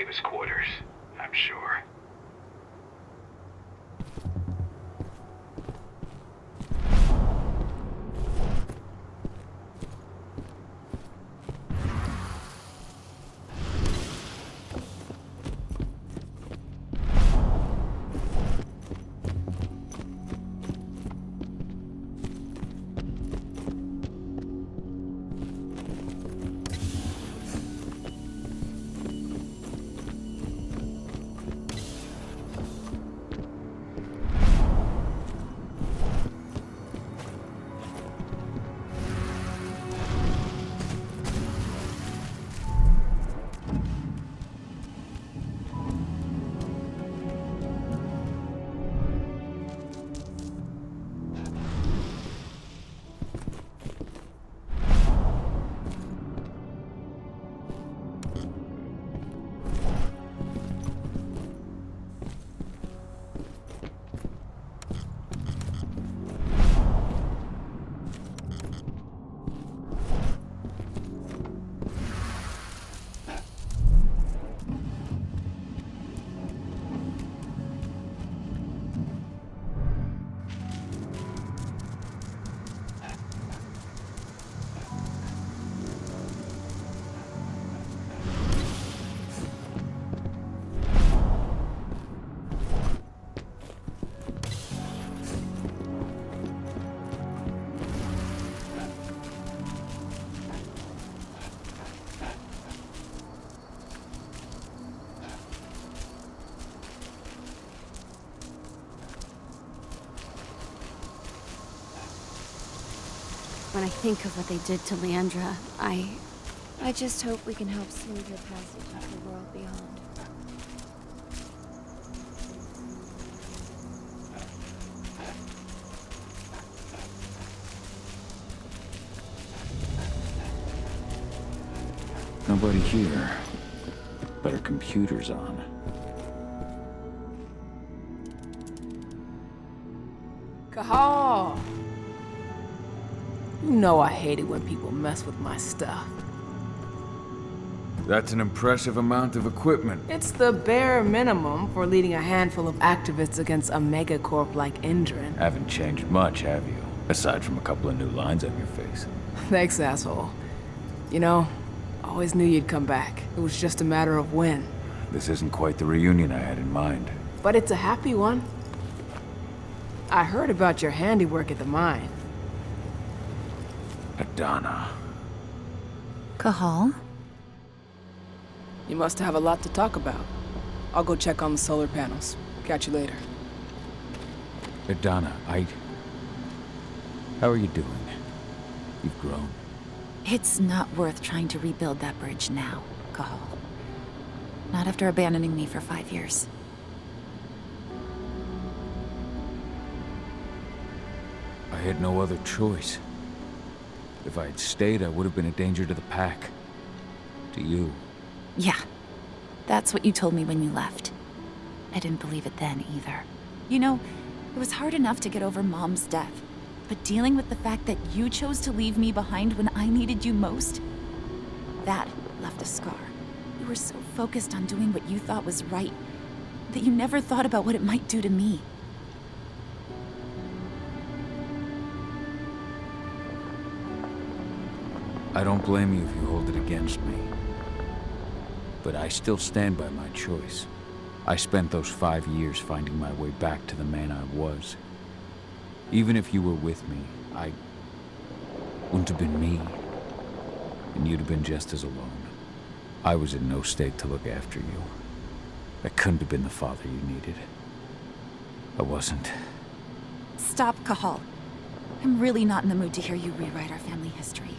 safest quarters, I'm sure. When I think of what they did to Leandra, I just hope we can help smooth her passage into the world beyond. Nobody here, but our computer's on. Kahal! You know I hate it when people mess with my stuff. That's an impressive amount of equipment. It's the bare minimum for leading a handful of activists against a megacorp like Indran. Haven't changed much, have you? Aside from a couple of new lines on your face. Thanks, asshole. You know, I always knew you'd come back. It was just a matter of when. This isn't quite the reunion I had in mind. But it's a happy one. I heard about your handiwork at the mine. Adana. Cahal? You must have a lot to talk about. I'll go check on the solar panels. Catch you later. Adana, how are you doing? You've grown. It's not worth trying to rebuild that bridge now, Cahal. Not after abandoning me for 5 years. I had no other choice. If I had stayed, I would have been a danger to the pack. To you. Yeah. That's what you told me when you left. I didn't believe it then, either. You know, it was hard enough to get over Mom's death. But dealing with the fact that you chose to leave me behind when I needed you most, that left a scar. You were so focused on doing what you thought was right, that you never thought about what it might do to me. I don't blame you if you hold it against me. But I still stand by my choice. I spent those 5 years finding my way back to the man I was. Even if you were with me, I wouldn't have been me. And you'd have been just as alone. I was in no state to look after you. I couldn't have been the father you needed. I wasn't. Stop, Cahal. I'm really not in the mood to hear you rewrite our family history.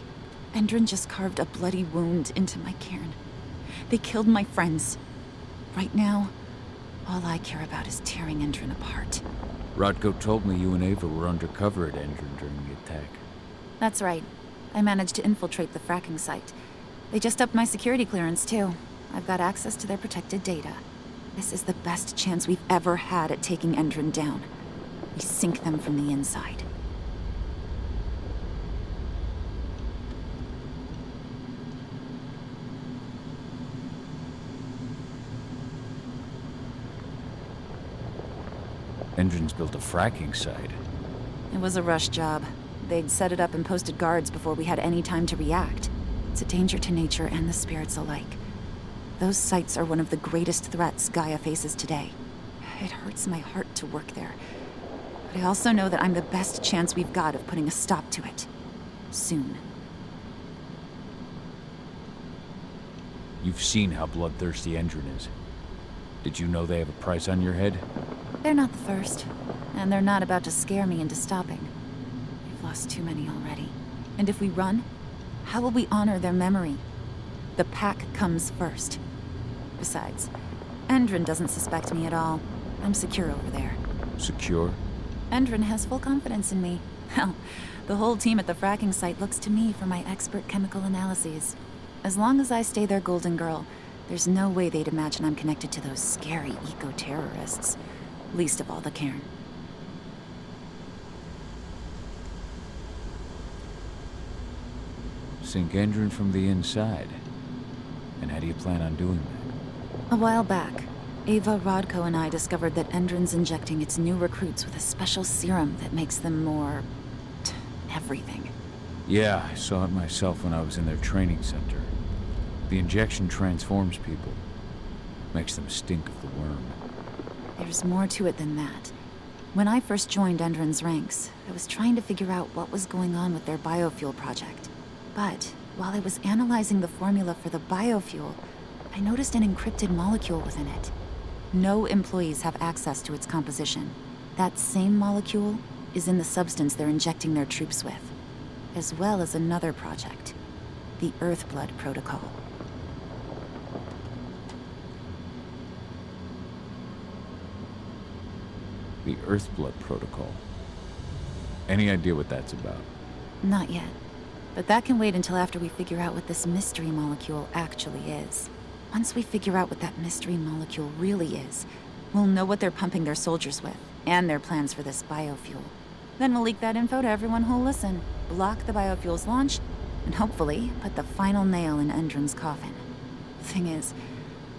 Endrin just carved a bloody wound into my cairn. They killed my friends. Right now, all I care about is tearing Endrin apart. Rodko told me you and Ava were undercover at Endrin during the attack. That's right. I managed to infiltrate the fracking site. They just upped my security clearance, too. I've got access to their protected data. This is the best chance we've ever had at taking Endrin down. We sink them from the inside. Engines built a fracking site. It was a rush job. They'd set it up and posted guards before we had any time to react. It's a danger to nature and the spirits alike. Those sites are one of the greatest threats Gaia faces today. It hurts my heart to work there. But I also know that I'm the best chance we've got of putting a stop to it. Soon. You've seen how bloodthirsty Endrin is. Did you know they have a price on your head? They're not the first. And they're not about to scare me into stopping. We've lost too many already. And if we run, how will we honor their memory? The pack comes first. Besides, Endrin doesn't suspect me at all. I'm secure over there. Secure? Endrin has full confidence in me. Hell, the whole team at the fracking site looks to me for my expert chemical analyses. As long as I stay their golden girl, there's no way they'd imagine I'm connected to those scary eco-terrorists. Least of all the Cairn. Sink Endrin from the inside. And how do you plan on doing that? A while back, Ava, Rodko, and I discovered that Endrin's injecting its new recruits with a special serum that makes them more... everything. Yeah, I saw it myself when I was in their training center. The injection transforms people. Makes them stink of the worm. There's more to it than that. When I first joined Endrin's ranks, I was trying to figure out what was going on with their biofuel project. But while I was analyzing the formula for the biofuel, I noticed an encrypted molecule within it. No employees have access to its composition. That same molecule is in the substance they're injecting their troops with, as well as another project, the Earthblood Protocol. The Earthblood Protocol. Any idea what that's about? Not yet. But that can wait until after we figure out what this mystery molecule actually is. Once we figure out what that mystery molecule really is, we'll know what they're pumping their soldiers with, and their plans for this biofuel. Then we'll leak that info to everyone who'll listen, block the biofuel's launch, and hopefully put the final nail in Endrin's coffin. Thing is,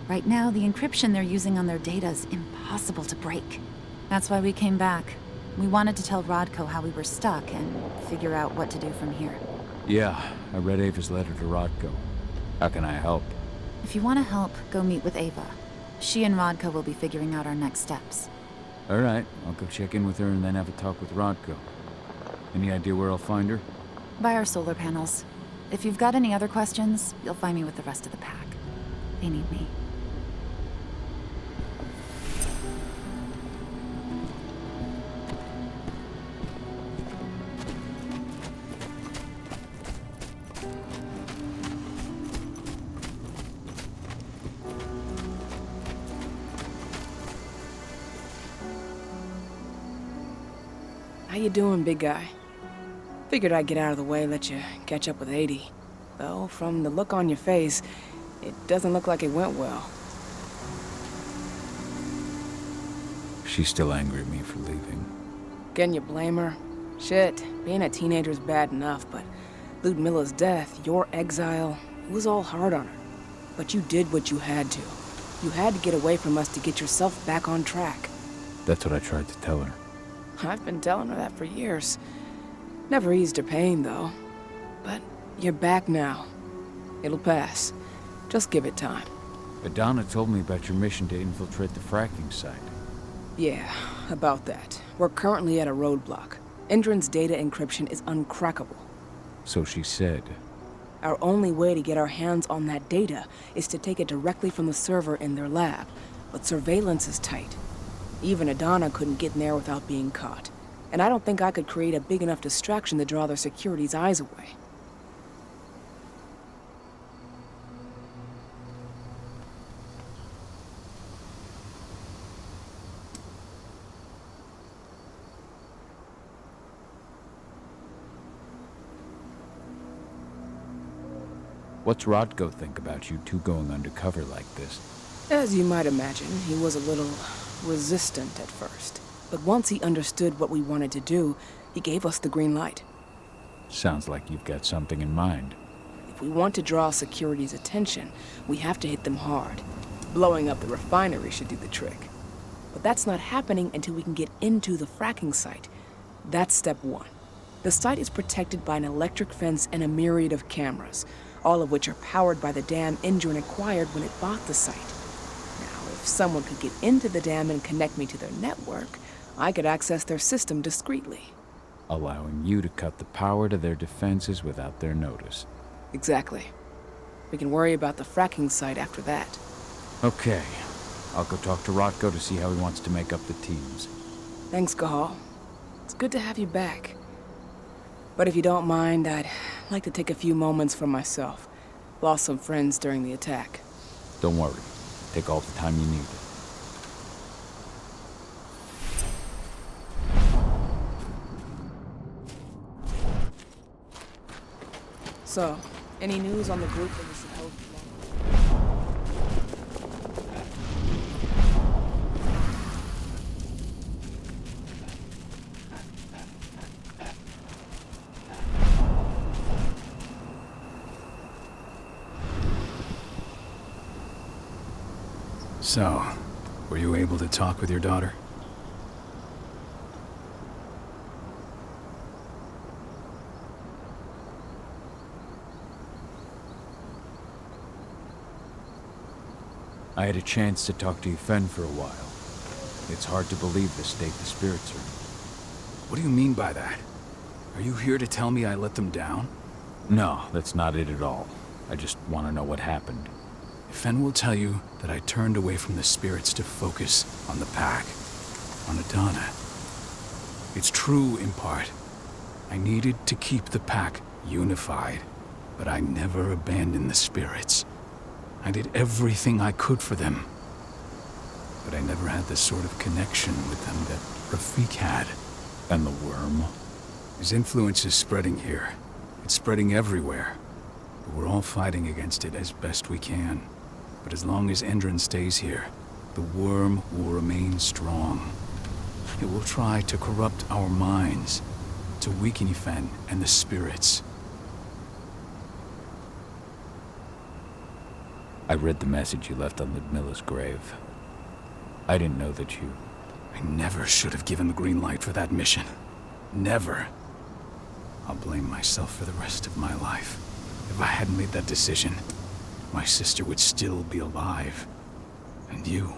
right now the encryption they're using on their data is impossible to break. That's why we came back. We wanted to tell Rodko how we were stuck and figure out what to do from here. Yeah, I read Ava's letter to Rodko. How can I help? If you want to help, go meet with Ava. She and Rodko will be figuring out our next steps. Alright, I'll go check in with her and then have a talk with Rodko. Any idea where I'll find her? By our solar panels. If you've got any other questions, you'll find me with the rest of the pack. They need me. How you doing, big guy? Figured I'd get out of the way, let you catch up with 80. Though, from the look on your face, it doesn't look like it went well. She's still angry at me for leaving. Can you blame her? Shit, being a teenager's bad enough, but Ludmilla's death, your exile, it was all hard on her. But you did what you had to. You had to get away from us to get yourself back on track. That's what I tried to tell her. I've been telling her that for years. Never eased her pain, though. But you're back now. It'll pass. Just give it time. Adana told me about your mission to infiltrate the fracking site. Yeah, about that. We're currently at a roadblock. Endrin's data encryption is uncrackable. So she said. Our only way to get our hands on that data is to take it directly from the server in their lab. But surveillance is tight. Even Adana couldn't get in there without being caught. And I don't think I could create a big enough distraction to draw their security's eyes away. What's Rodko think about you two going undercover like this? As you might imagine, he was a little resistant at first. But once he understood what we wanted to do, he gave us the green light. Sounds like you've got something in mind. If we want to draw security's attention, we have to hit them hard. Blowing up the refinery should do the trick. But that's not happening until we can get into the fracking site. That's step one. The site is protected by an electric fence and a myriad of cameras, all of which are powered by the dam Endron acquired when it bought the site. Now, if someone could get into the dam and connect me to their network, I could access their system discreetly. Allowing you to cut the power to their defenses without their notice. Exactly. We can worry about the fracking site after that. Okay. I'll go talk to Rotko to see how he wants to make up the teams. Thanks, Cahal. It's good to have you back. But if you don't mind, I'd like to take a few moments for myself. Lost some friends during the attack. Don't worry. Take all the time you need. So, any news on the group that was supposed to... So, were you able to talk with your daughter? I had a chance to talk to Yfen for a while. It's hard to believe the state the spirits are in. What do you mean by that? Are you here to tell me I let them down? No, that's not it at all. I just want to know what happened. Yfen will tell you that I turned away from the spirits to focus on the pack, on Adana. It's true in part. I needed to keep the pack unified, but I never abandoned the spirits. I did everything I could for them. But I never had the sort of connection with them that Rafik had. And the worm? His influence is spreading here. It's spreading everywhere. But we're all fighting against it as best we can. But as long as Endron stays here, the worm will remain strong. It will try to corrupt our minds, to weaken Yfen and the spirits. I read the message you left on Ludmilla's grave. I didn't know that you... I never should have given the green light for that mission. Never. I'll blame myself for the rest of my life. If I hadn't made that decision, my sister would still be alive. And you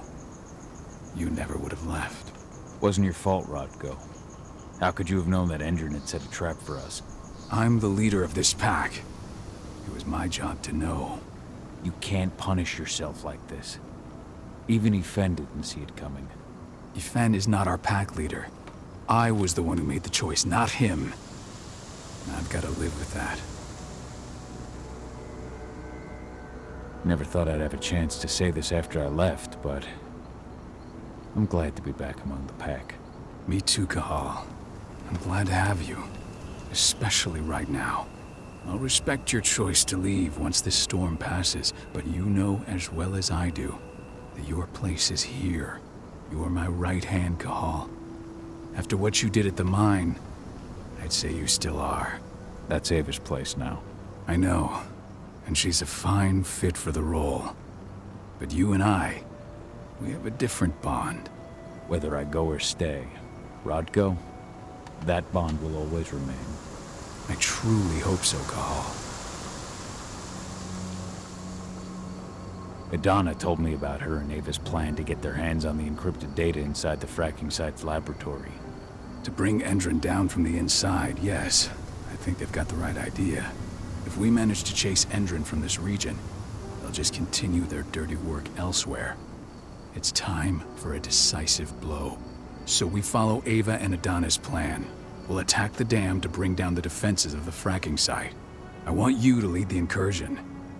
never would have left. Wasn't your fault, Rotko. How could you have known that Endron had set a trap for us? I'm the leader of this pack. It was my job to know. You can't punish yourself like this. Even Yfen didn't see it coming. Yfen is not our pack leader. I was the one who made the choice, not him. And I've got to live with that. Never thought I'd have a chance to say this after I left, but... I'm glad to be back among the pack. Me too, Kahal. I'm glad to have you. Especially right now. I'll respect your choice to leave once this storm passes, but you know as well as I do that your place is here. You are my right hand, Kahal. After what you did at the mine, I'd say you still are. That's Ava's place now. I know, and she's a fine fit for the role. But you and I, we have a different bond. Whether I go or stay, Rotko, that bond will always remain. I truly hope so, Kahal. Adana told me about her and Ava's plan to get their hands on the encrypted data inside the fracking site's laboratory. To bring Endron down from the inside, yes. I think they've got the right idea. If we manage to chase Endron from this region, they'll just continue their dirty work elsewhere. It's time for a decisive blow. So we follow Ava and Adana's plan. We'll attack the dam to bring down the defenses of the fracking site. I want you to lead the incursion.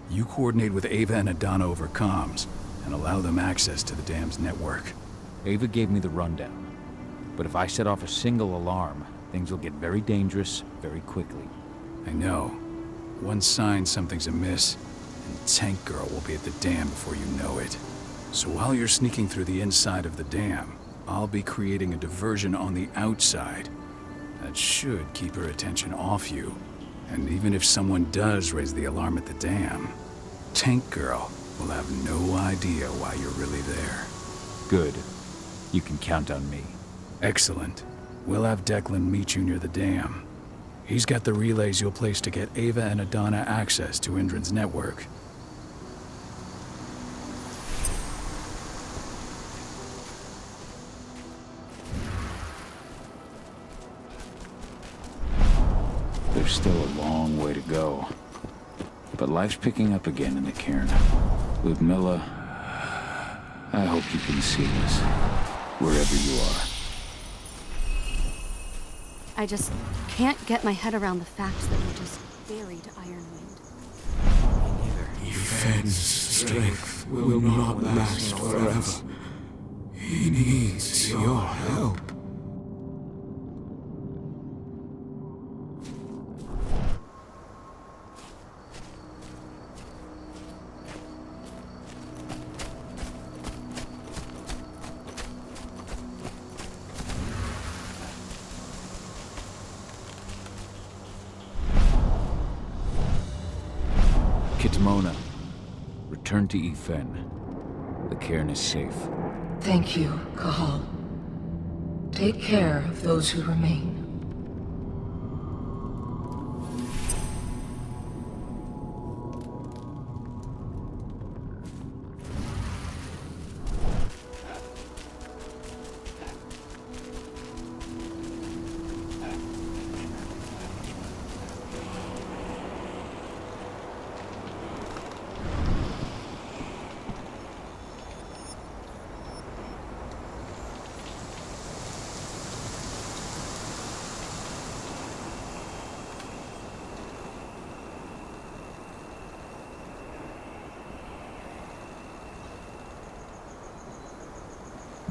You coordinate with Ava and Adana over comms, and allow them access to the dam's network. Ava gave me the rundown. But if I set off a single alarm, things will get very dangerous very quickly. I know. One sign something's amiss, and Tank Girl will be at the dam before you know it. So while you're sneaking through the inside of the dam, I'll be creating a diversion on the outside. That should keep her attention off you. And even if someone does raise the alarm at the dam, Tank Girl will have no idea why you're really there. Good. You can count on me. Excellent. We'll have Declan meet you near the dam. He's got the relays you'll place to get Ava and Adana access to Indran's network. There's still a long way to go. But life's picking up again in the cairn. Ludmilla, I hope you can see this, wherever you are. I just can't get my head around the fact that we just buried Ironwind. Ifen's strength will not last forever. He needs your help. Kitmona, return to Ifen. The cairn is safe. Thank you, Kahal. Take care of those who remain.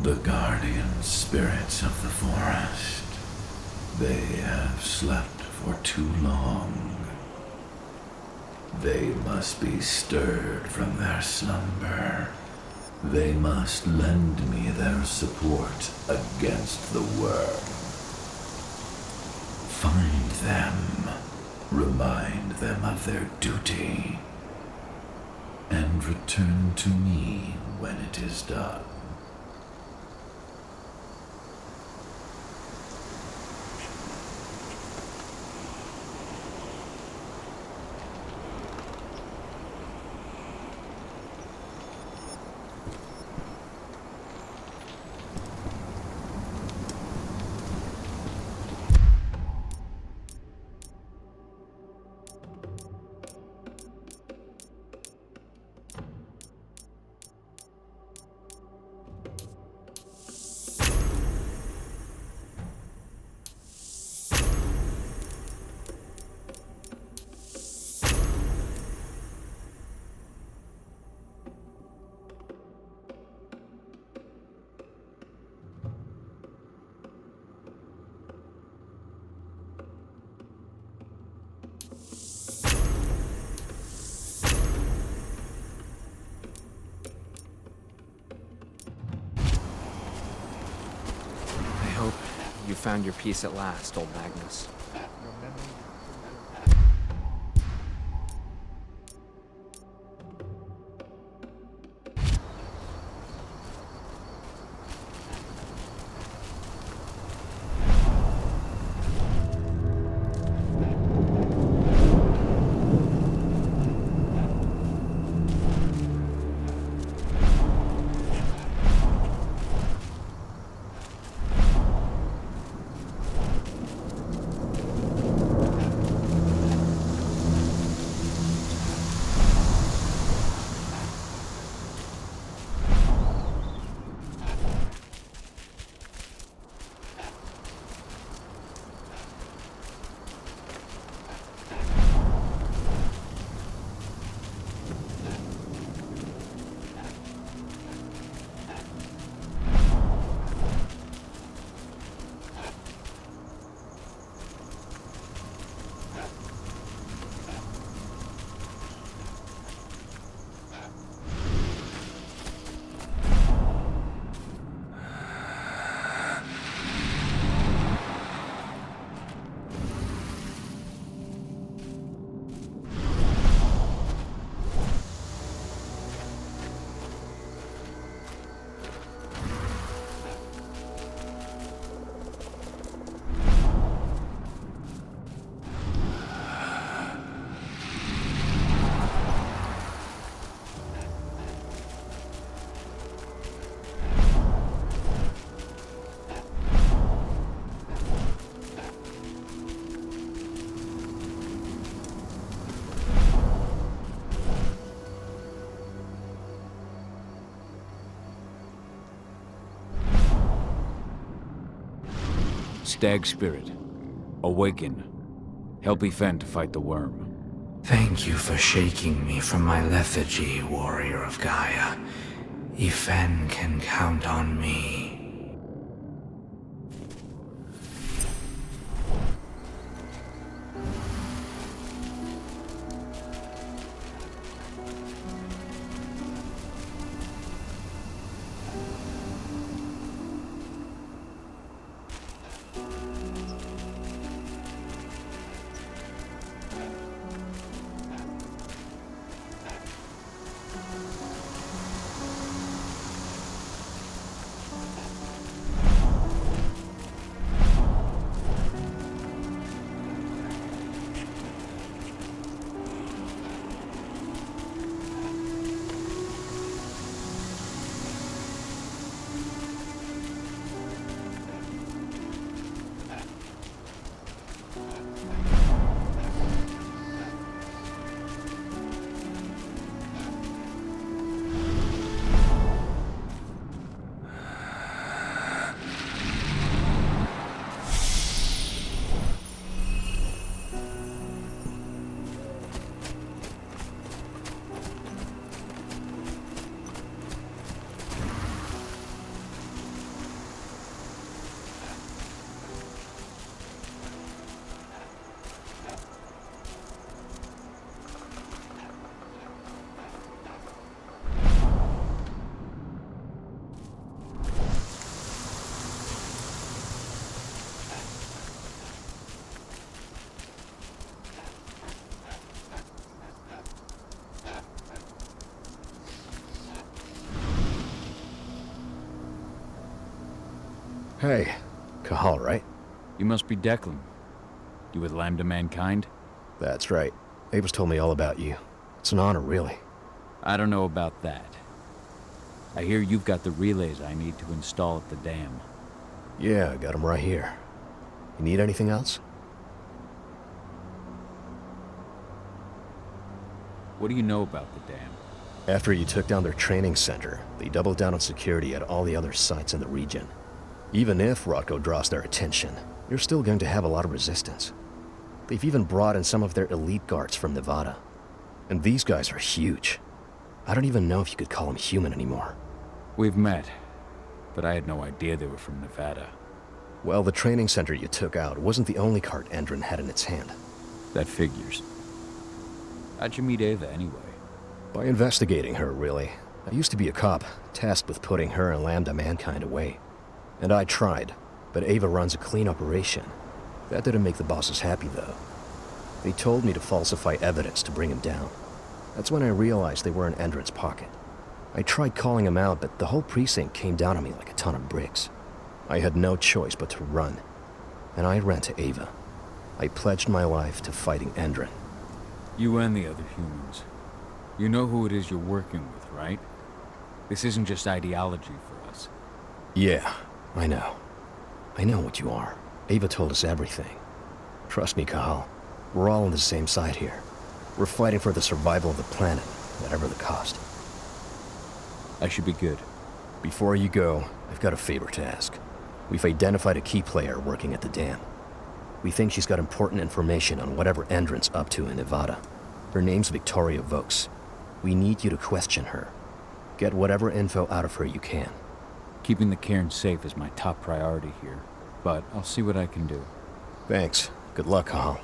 The guardian spirits of the forest. They have slept for too long. They must be stirred from their slumber. They must lend me their support against the worm. Find them, remind them of their duty, and return to me when it is done. You found your peace at last, old Magnus. Stag spirit, awaken. Help Yfen to fight the worm. Thank you for shaking me from my lethargy, warrior of Gaia. Yfen can count on me. Hey, Kahal, right? You must be Declan. You with Lambda Mankind? That's right. Ava's told me all about you. It's an honor, really. I don't know about that. I hear you've got the relays I need to install at the dam. Yeah, I got them right here. You need anything else? What do you know about the dam? After you took down their training center, they doubled down on security at all the other sites in the region. Even if Rotko draws their attention, you're still going to have a lot of resistance. They've even brought in some of their elite guards from Nevada. And these guys are huge. I don't even know if you could call them human anymore. We've met, but I had no idea they were from Nevada. Well, the training center you took out wasn't the only cart Endron had in its hand. That figures. How'd you meet Ava anyway? By investigating her, really. I used to be a cop, tasked with putting her and Lambda Mankind away. And I tried, but Ava runs a clean operation. That didn't make the bosses happy, though. They told me to falsify evidence to bring him down. That's when I realized they were in Endron's pocket. I tried calling him out, but the whole precinct came down on me like a ton of bricks. I had no choice but to run. And I ran to Ava. I pledged my life to fighting Endron. You and the other humans. You know who it is you're working with, right? This isn't just ideology for us. Yeah, I know. I know what you are. Ava told us everything. Trust me, Kahal. We're all on the same side here. We're fighting for the survival of the planet, whatever the cost. I should be good. Before you go, I've got a favor to ask. We've identified a key player working at the dam. We think she's got important information on whatever Endron's up to in Nevada. Her name's Victoria Vokes. We need you to question her. Get whatever info out of her you can. Keeping the cairn safe is my top priority here, but I'll see what I can do. Thanks. Good luck, Kahal.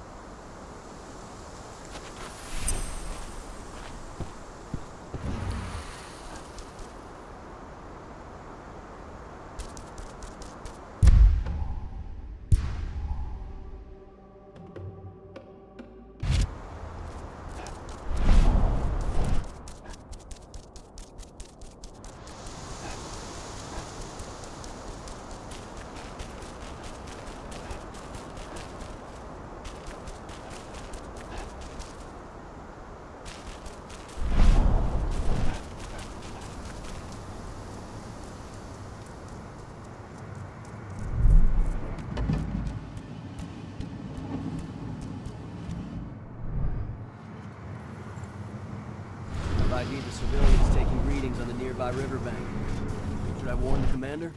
I need the civilians taking readings on the nearby riverbank. Should I warn the commander?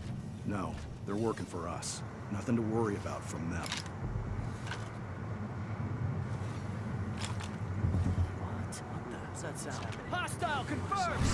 No, they're working for us. Nothing to worry about from them. What's that sound? Hostile confirmed!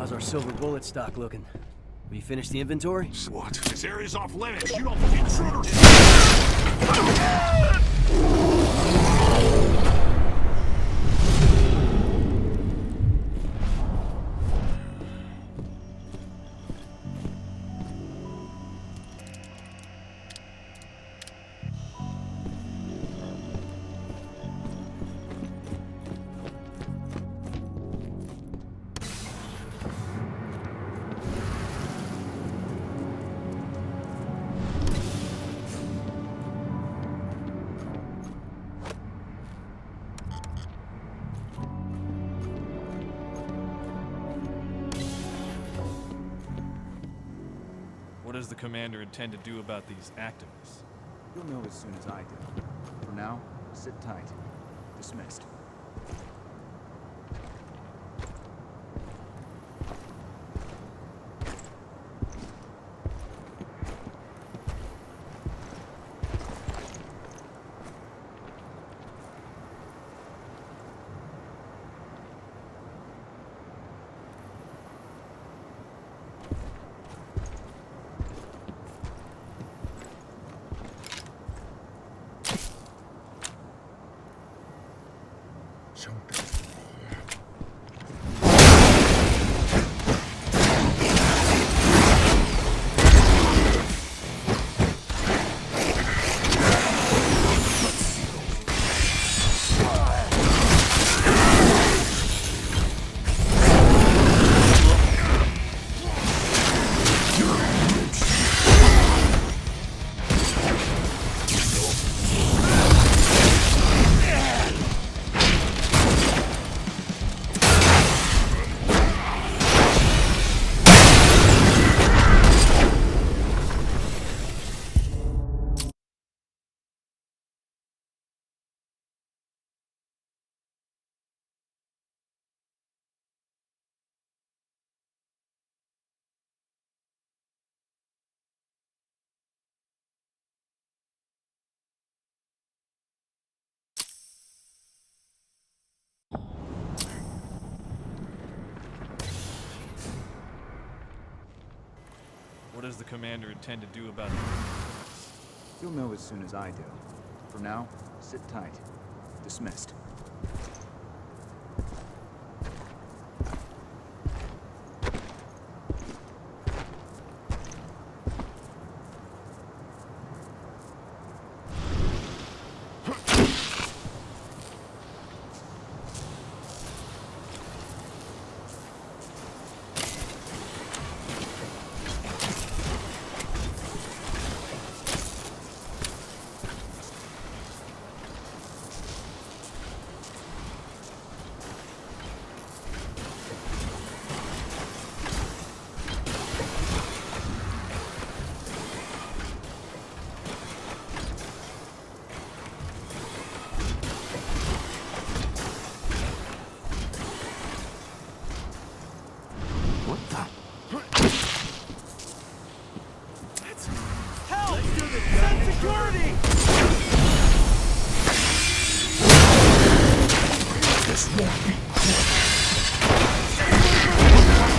How's our silver bullet stock looking? Have you finished the inventory? What? This area's off limits. You don't want intruders. What does the commander intend to do about these activists? You'll know as soon as I do. For now, sit tight. Dismissed. What does the commander intend to do about these activists? You'll know as soon as I do. For now, sit tight. Dismissed.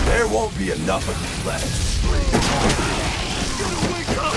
There won't be enough of you left. Wake up!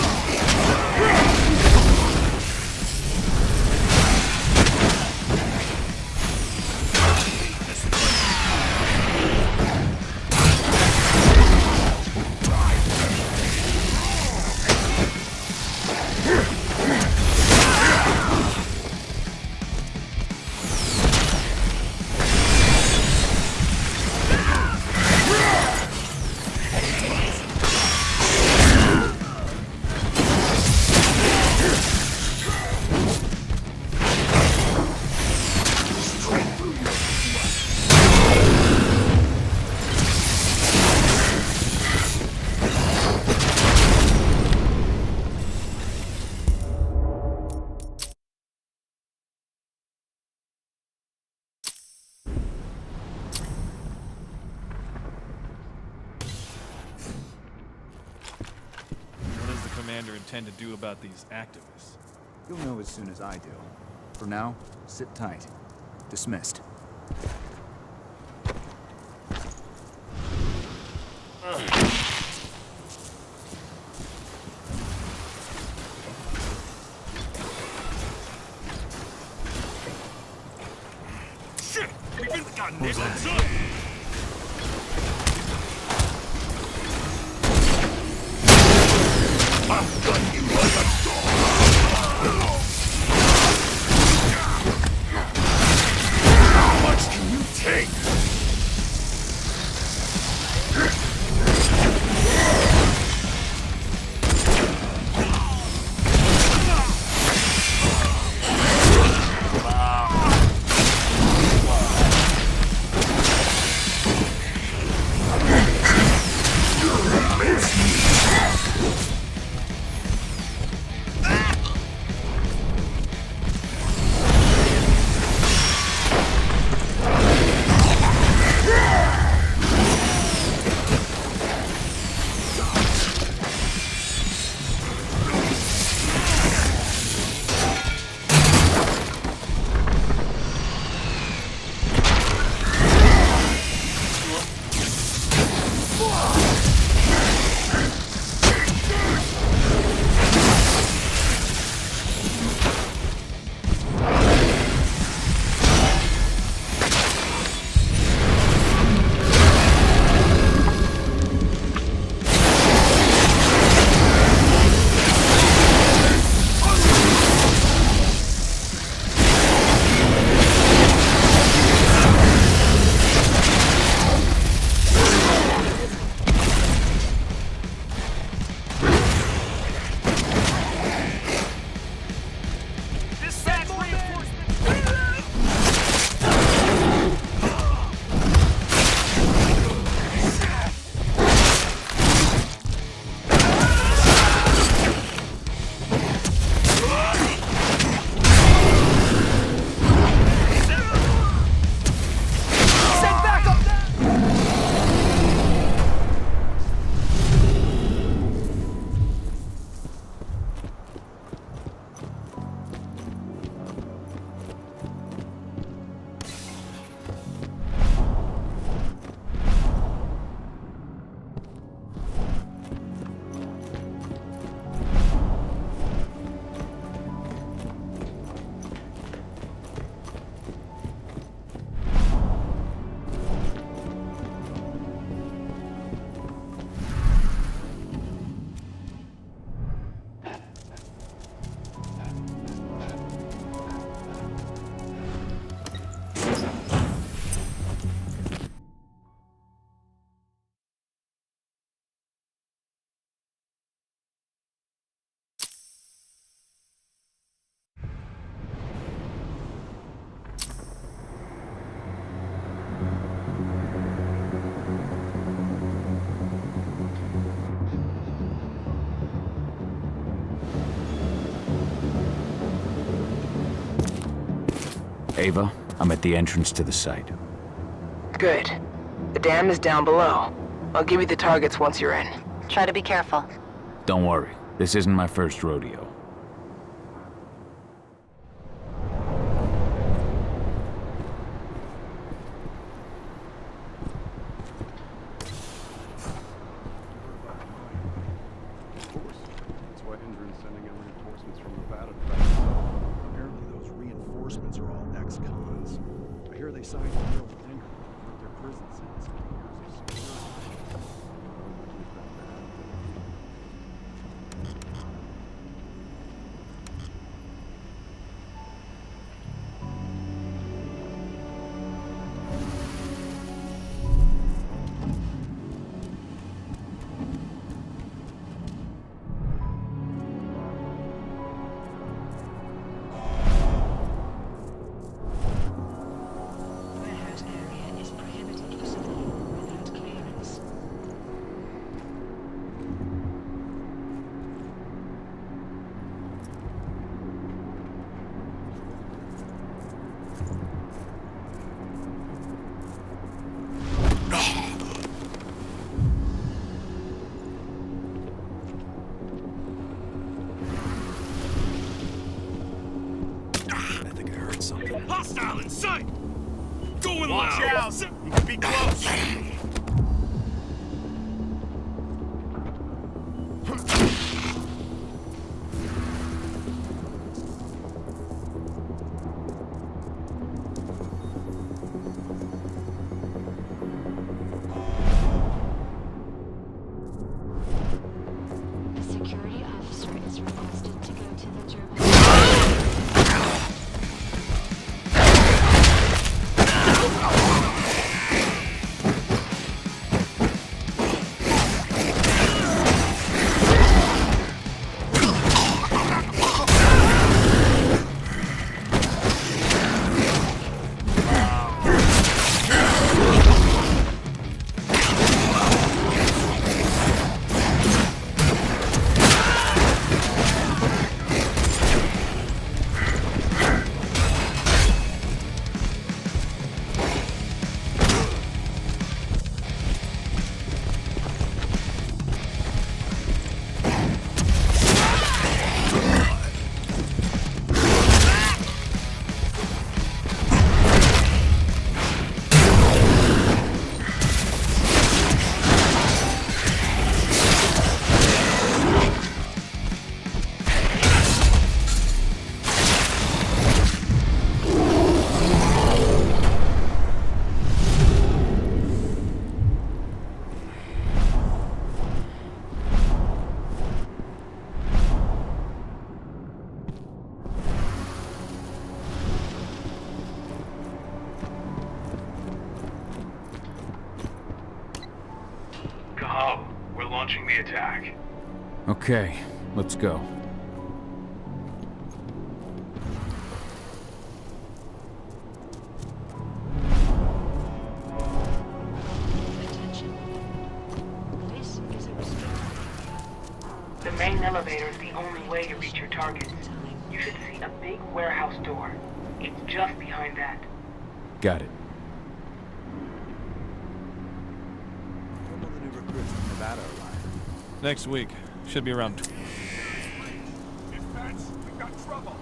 Commander intend to do about these activists? You'll know as soon as I do. For now, sit tight. Dismissed. Shit! We really got nailed up! I'll gun you like a dog! How much can you take? Ava, I'm at the entrance to the site. Good. The dam is down below. I'll give you the targets once you're in. Try to be careful. Don't worry, this isn't my first rodeo. Hostile in sight! Going loud! Watch out! He could be close! Security officer is requested to go to the German. Kahal, we're launching the attack. Okay, let's go. The main elevator is the only way to reach your target. You should see a big warehouse door. It's just behind that. Got it. When will the new recruits from Nevada arrive? Next week. Should be around. Defense, we've got trouble.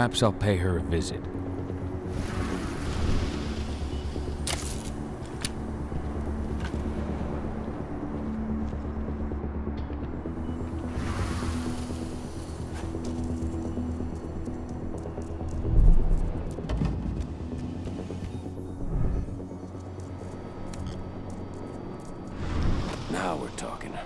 Perhaps I'll pay her a visit. Now we're talking.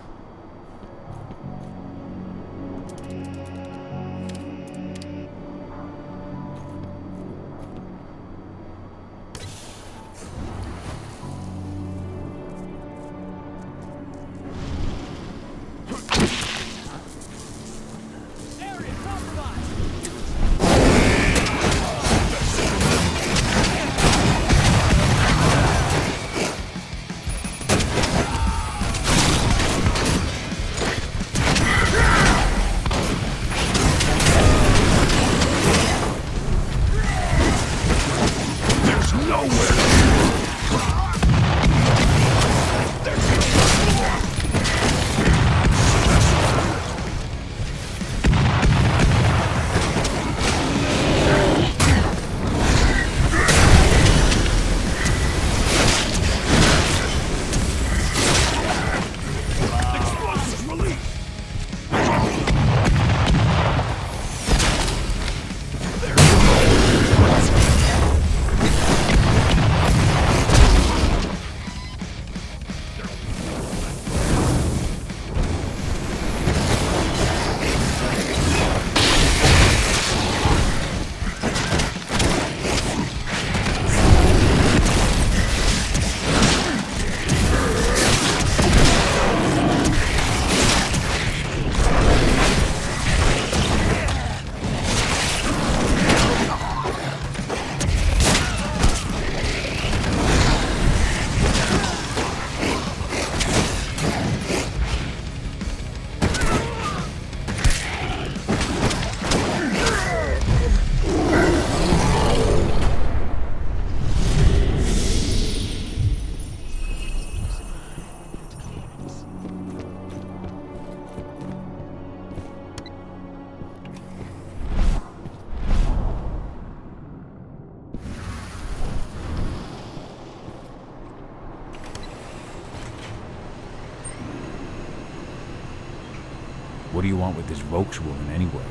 What do you want with this Volkswoman anyway?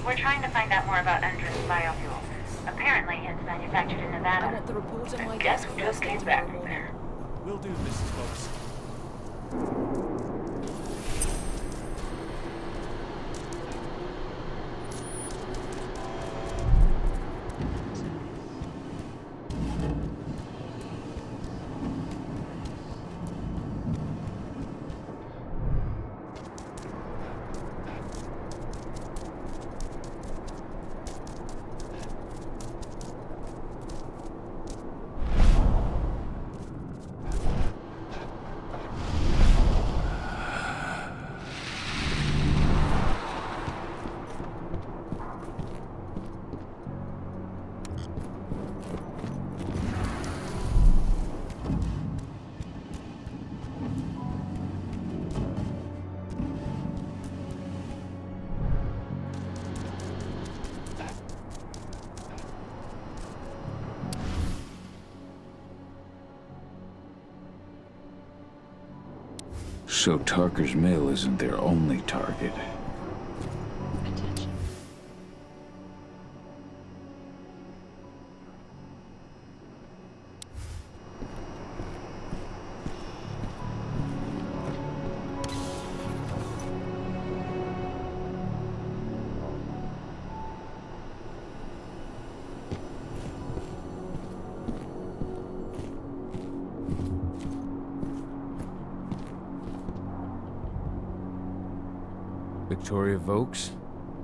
We're trying to find out more about Endrin's biofuel. Apparently, it's manufactured in Nevada. I want the report on my Guess desk who just came back from there? Will do, Mrs. Folks. So Tarker's mill isn't their only target. Victoria Vokes?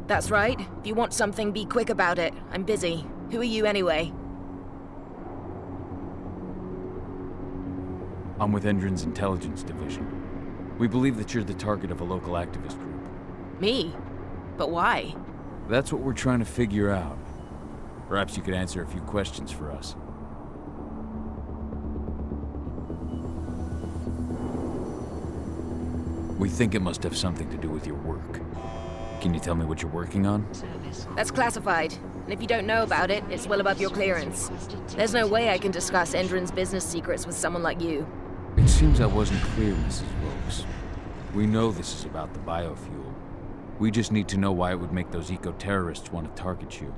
That's right. If you want something, be quick about it. I'm busy. Who are you anyway? I'm with Endrin's intelligence division. We believe that you're the target of a local activist group. Me? But why? That's what we're trying to figure out. Perhaps you could answer a few questions for us. We think it must have something to do with your work. Can you tell me what you're working on? That's classified, and if you don't know about it, it's well above your clearance. There's no way I can discuss Endron's business secrets with someone like you. It seems I wasn't clear, Mrs. Wilkes. We know this is about the biofuel. We just need to know why it would make those eco-terrorists want to target you.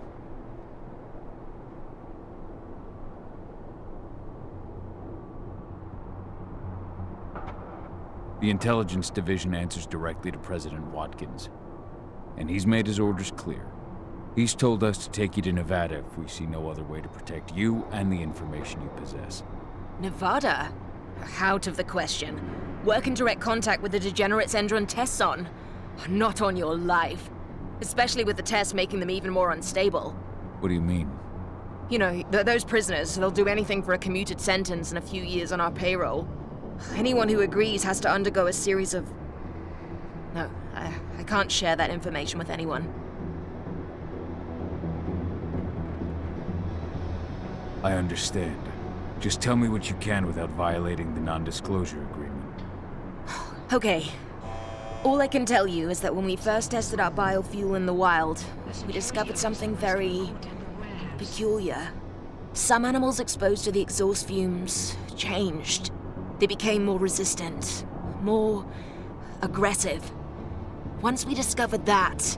The Intelligence Division answers directly to President Watkins, and he's made his orders clear. He's told us to take you to Nevada if we see no other way to protect you and the information you possess. Nevada? Out of the question. Work in direct contact with the degenerates Endron tests on. Not on your life. Especially with the tests making them even more unstable. What do you mean? You know, those prisoners, they'll do anything for a commuted sentence and a few years on our payroll. Anyone who agrees has to undergo a series of... No, I can't share that information with anyone. I understand. Just tell me what you can without violating the non-disclosure agreement. Okay. All I can tell you is that when we first tested our biofuel in the wild, we discovered something very... peculiar. Some animals exposed to the exhaust fumes changed. They became more resistant, more aggressive. Once we discovered that,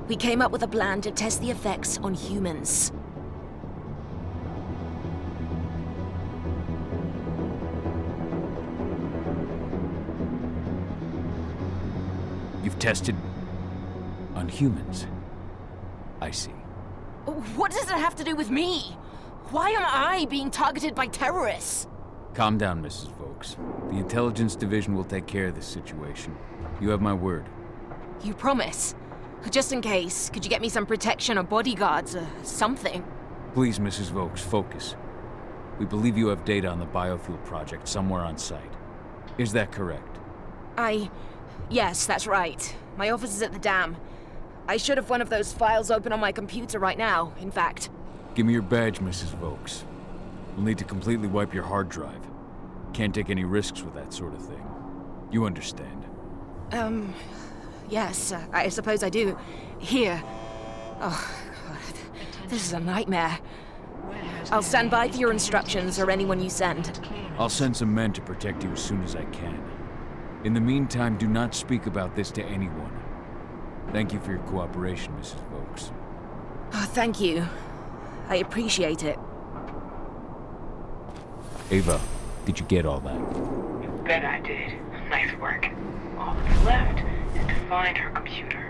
we came up with a plan to test the effects on humans. You've tested on humans. I see. What does it have to do with me? Why am I being targeted by terrorists? Calm down, Mrs. Vokes. The Intelligence Division will take care of this situation. You have my word. You promise? Just in case, could you get me some protection or bodyguards or something? Please, Mrs. Vokes, focus. We believe you have data on the biofuel project somewhere on site. Is that correct? Yes, that's right. My office is at the dam. I should have one of those files open on my computer right now, in fact. Give me your badge, Mrs. Vokes. We'll need to completely wipe your hard drive. Can't take any risks with that sort of thing. You understand. Yes, I suppose I do. Here. Oh, God. This is a nightmare. I'll stand by for your instructions or anyone you send. I'll send some men to protect you as soon as I can. In the meantime, do not speak about this to anyone. Thank you for your cooperation, Mrs. Vokes. Oh, thank you. I appreciate it. Ava, did you get all that? You bet I did. Nice work. All that's left is to find her computer.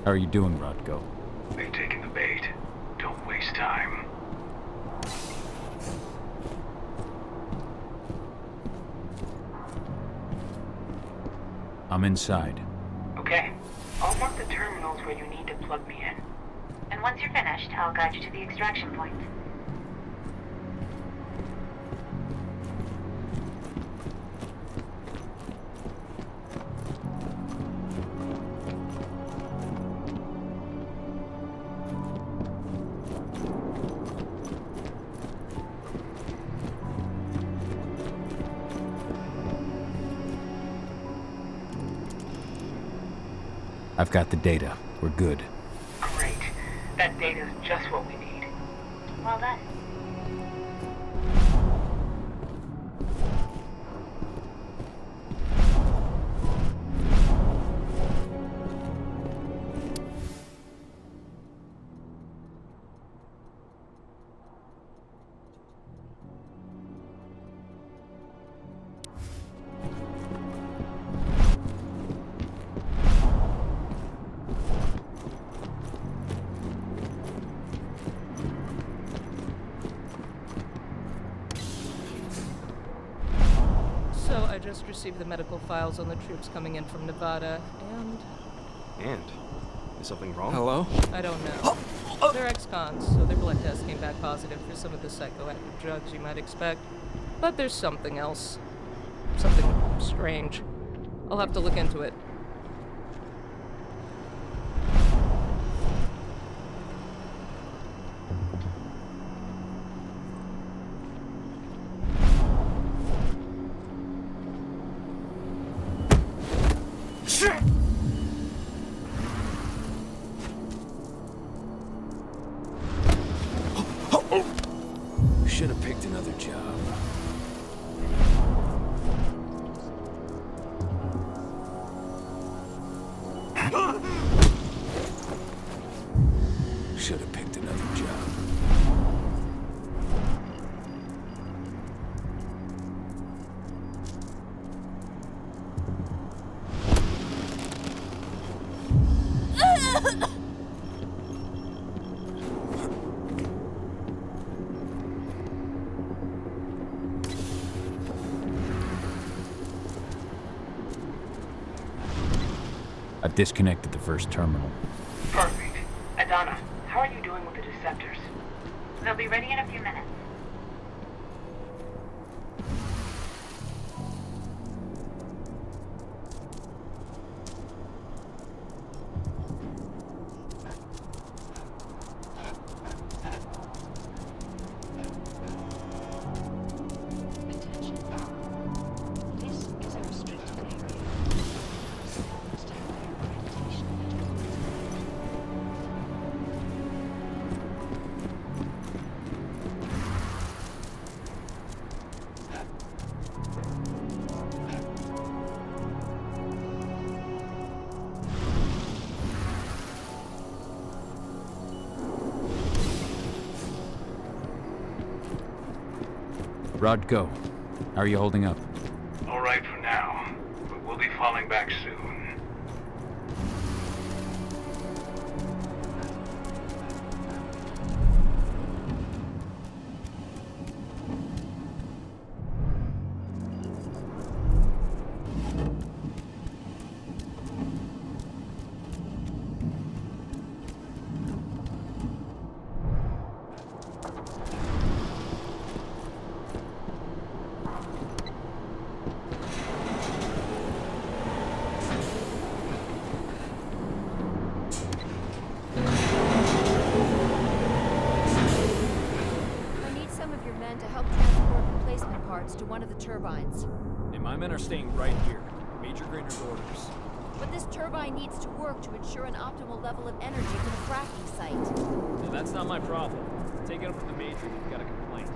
How are you doing, Rodko? They've taken the bait. Don't waste time. I'm inside. Okay. I'll mark the terminals where you need to plug me in. And once you're finished, I'll guide you to the extraction point. I've got the data. We're good. Great. That data's just what we need. Well done. I just received the medical files on the troops coming in from Nevada, and... Is something wrong? Hello? I don't know. They're ex-cons, so their blood test came back positive for some of the psychoactive drugs you might expect. But there's something else. Something Strange. I'll have to look into it. Should have picked another job. Should have picked another job. I've disconnected the first terminal. Perfect. Adana, how are you doing with the Deceptors? They'll be ready in a few minutes. Rod, go. How are you holding up? All right for now, but we'll be falling back soon. To one of the turbines. And my men are staying right here. Major Grainer's orders. But this turbine needs to work to ensure an optimal level of energy for the fracking site. Now, that's not my problem. Take it up with the Major if you've got a complaint.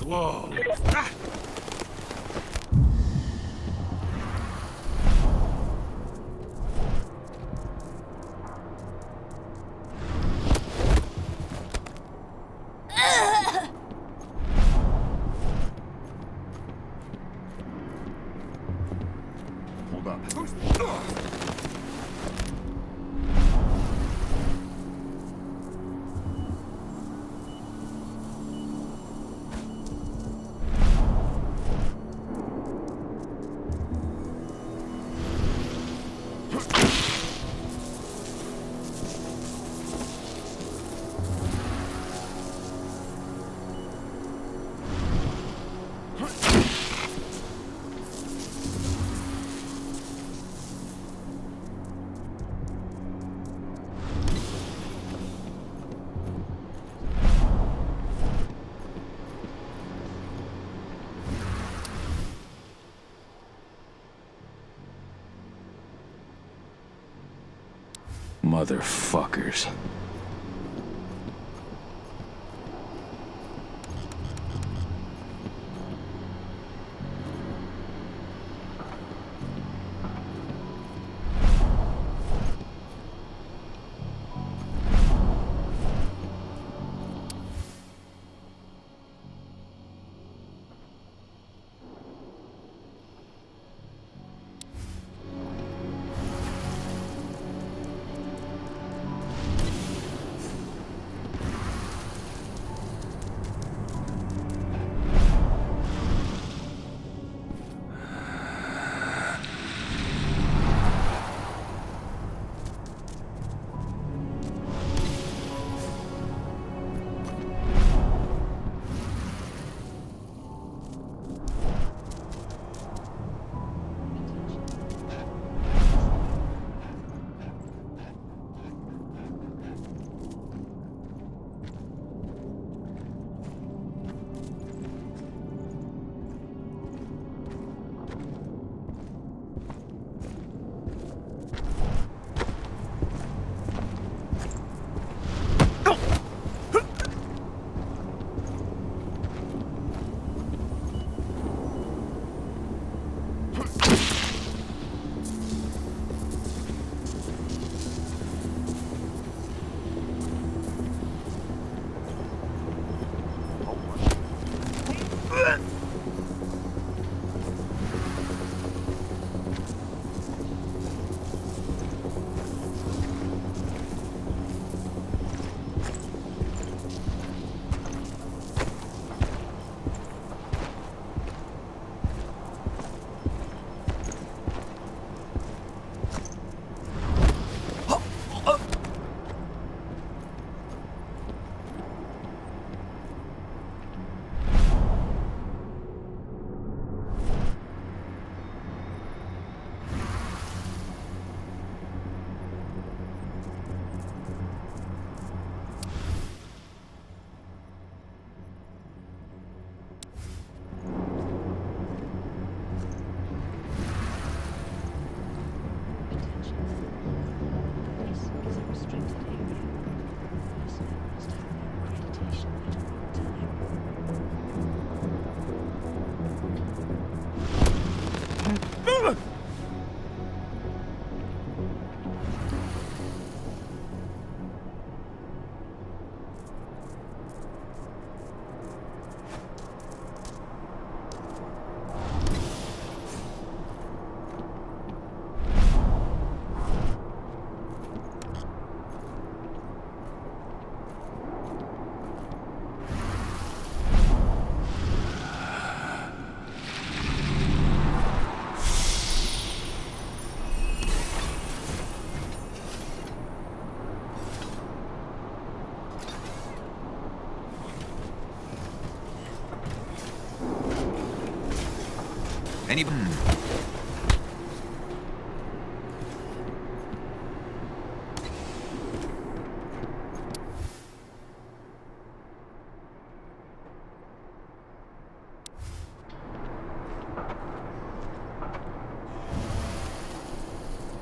Whoa! Hold up. Motherfuckers.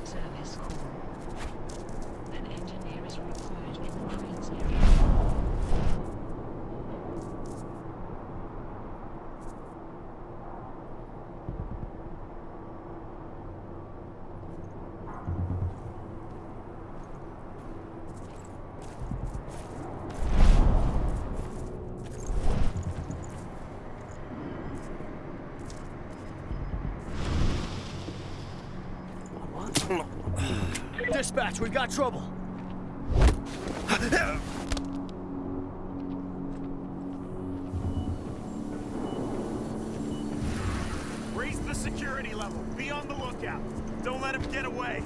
Service call. An engineer is required in the cranes area. Dispatch, we've got trouble. Raise the security level. Be on the lookout. Don't let him get away.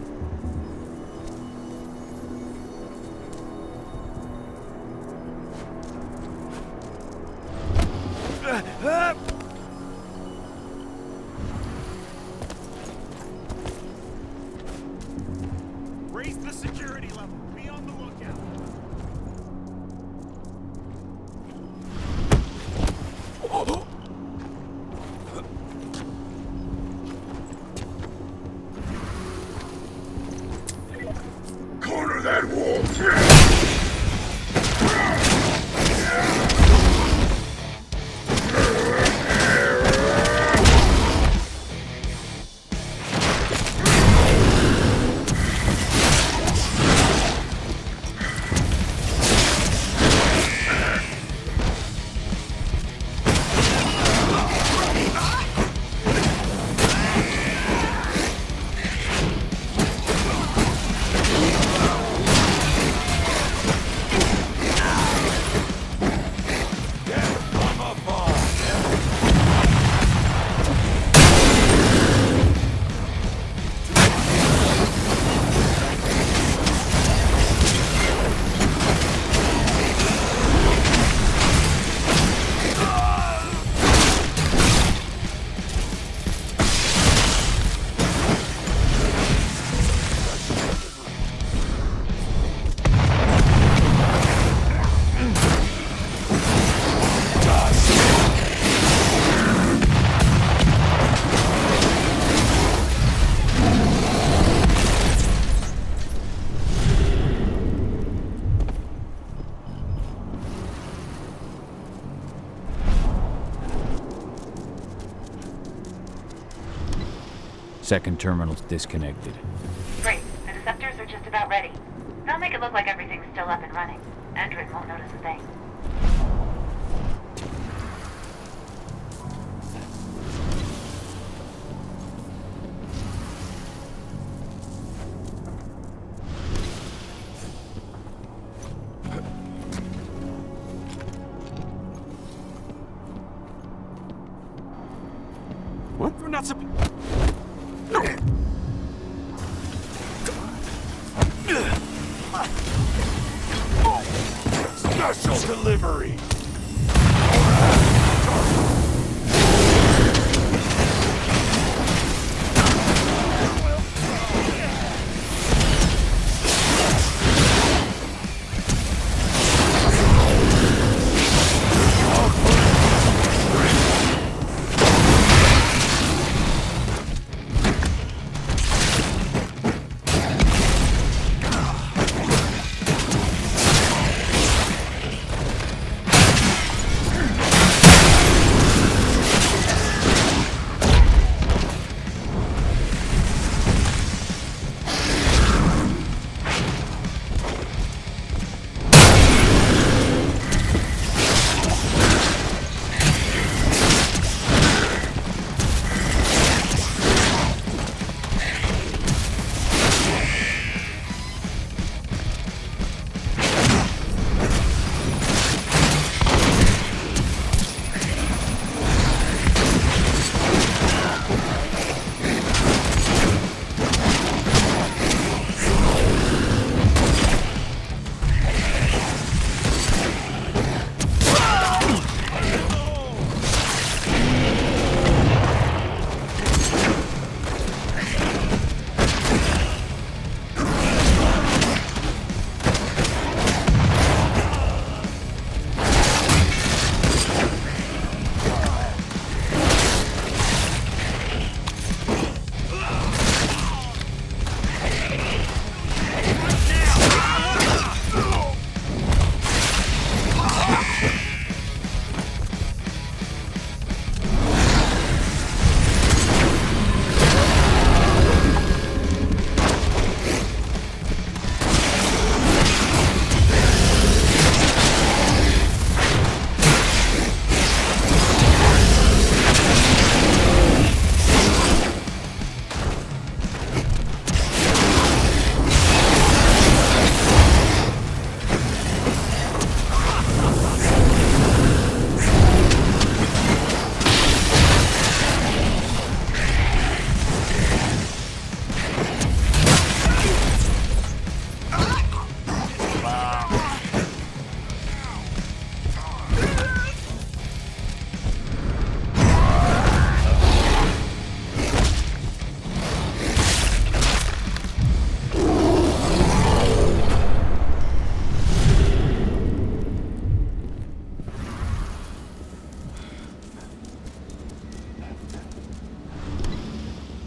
Raise the security level. Be on the lookout. Corner that wall. Second terminal's disconnected. Great. The deceptors are just about ready. They'll make it look like everything's still up and running. Endrin won't notice a thing. What? We're not supposed. Special delivery.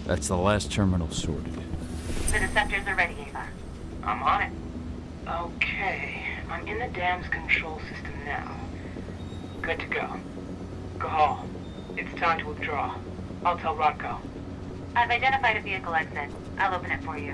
That's the last terminal sorted. The deceptors are ready, Ava. I'm on it. Okay, I'm in the dam's control system now. Good to go. Kahal, it's time to withdraw. I'll tell Rodko. I've identified a vehicle exit. I'll open it for you.